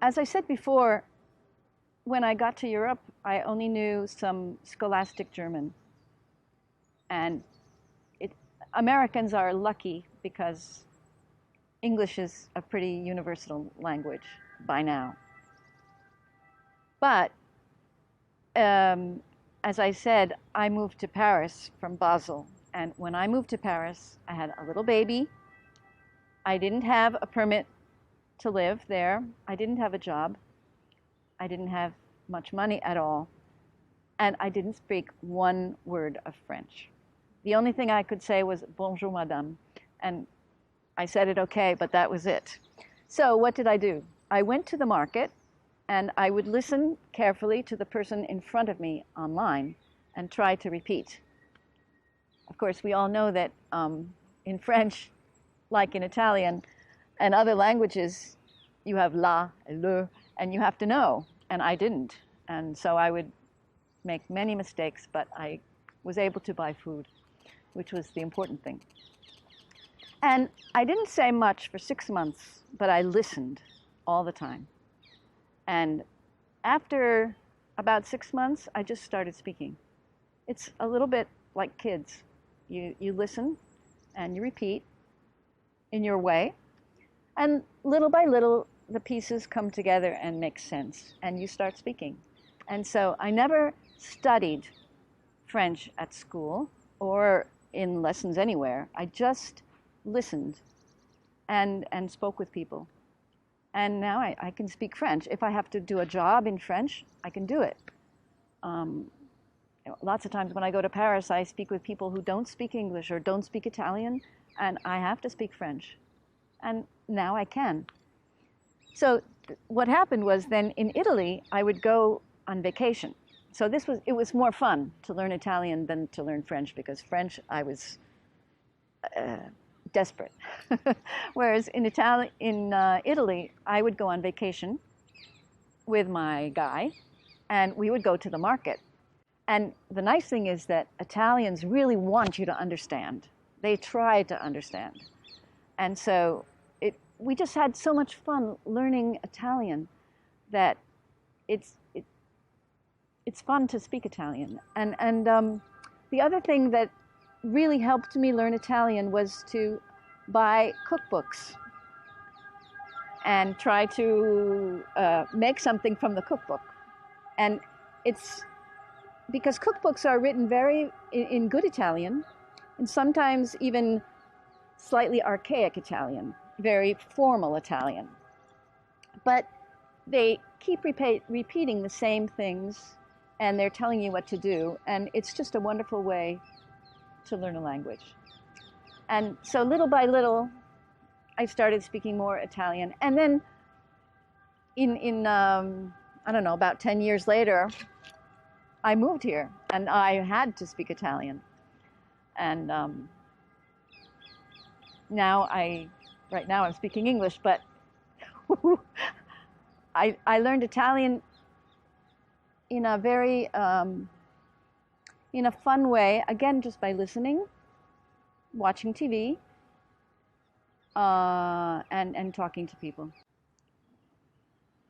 As I said before, when I got to Europe, I only knew some scholastic German. And Americans are lucky because English is a pretty universal language by now. But as I said, I moved to Paris from Basel. And when I moved to Paris, I had a little baby. I didn't have a permit to live there. I didn't have a job. I didn't have much money at all. And I didn't speak one word of French. The only thing I could say was, bonjour, madame. And I said it okay, but that was it. So what did I do? I went to the market and I would listen carefully to the person in front of me online and try to repeat. Of course, we all know that in French, like in Italian and other languages, you have la, le, and you have to know, and I didn't. And so I would make many mistakes, but I was able to buy food, which was the important thing. And I didn't say much for 6 months, but I listened all the time. And after about 6 months, I just started speaking. It's a little bit like kids. You listen and you repeat in your way, and little by little, the pieces come together and make sense, and you start speaking. And so I never studied French at school or in lessons anywhere. I just listened and spoke with people. And now I can speak French. If I have to do a job in French, I can do it. Lots of times when I go to Paris, I speak with people who don't speak English or don't speak Italian, and I have to speak French. And now I can. So what happened was then in Italy, I would go on vacation. So it was more fun to learn Italian than to learn French, because French, I was desperate. Whereas in Italy, I would go on vacation with my guy, and we would go to the market. And the nice thing is that Italians really want you to understand. They try to understand. And so we just had so much fun learning Italian that it's fun to speak Italian. And the other thing that really helped me learn Italian was to buy cookbooks and try to make something from the cookbook. And it's because cookbooks are written in good Italian, and sometimes even slightly archaic Italian, very formal Italian. But they keep repeating the same things, and they're telling you what to do, and it's just a wonderful way to learn a language. And so little by little, I started speaking more Italian. And then I don't know, about 10 years later, I moved here, and I had to speak Italian. And right now I'm speaking English, but I learned Italian in a very, in a fun way, again, just by listening, watching TV, and talking to people.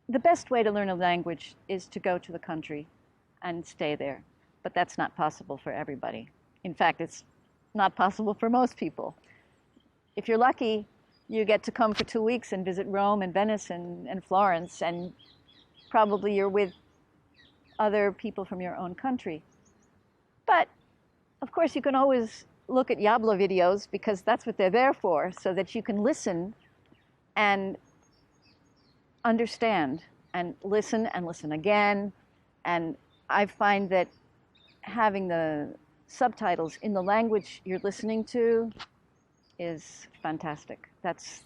The best way to learn a language is to go to the country and stay there, but that's not possible for everybody. In fact, it's not possible for most people. If you're lucky, you get to come for 2 weeks and visit Rome and Venice and Florence, and probably you're with other people from your own country. But of course, you can always look at Yablo videos, because that's what they're there for, so that you can listen and understand and listen again. And I find that having the subtitles in the language you're listening to is fantastic. That's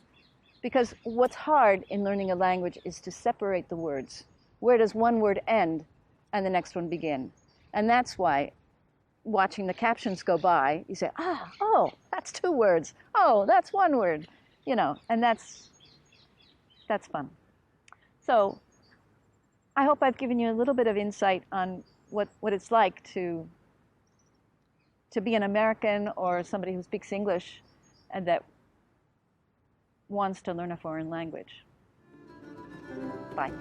because what's hard in learning a language is to separate the words. Where does one word end and the next one begin? And that's why watching the captions go by, you say, oh, that's 2 words. Oh, that's 1 word, and that's fun. So I hope I've given you a little bit of insight on what it's like to be an American or somebody who speaks English and that wants to learn a foreign language. Bye.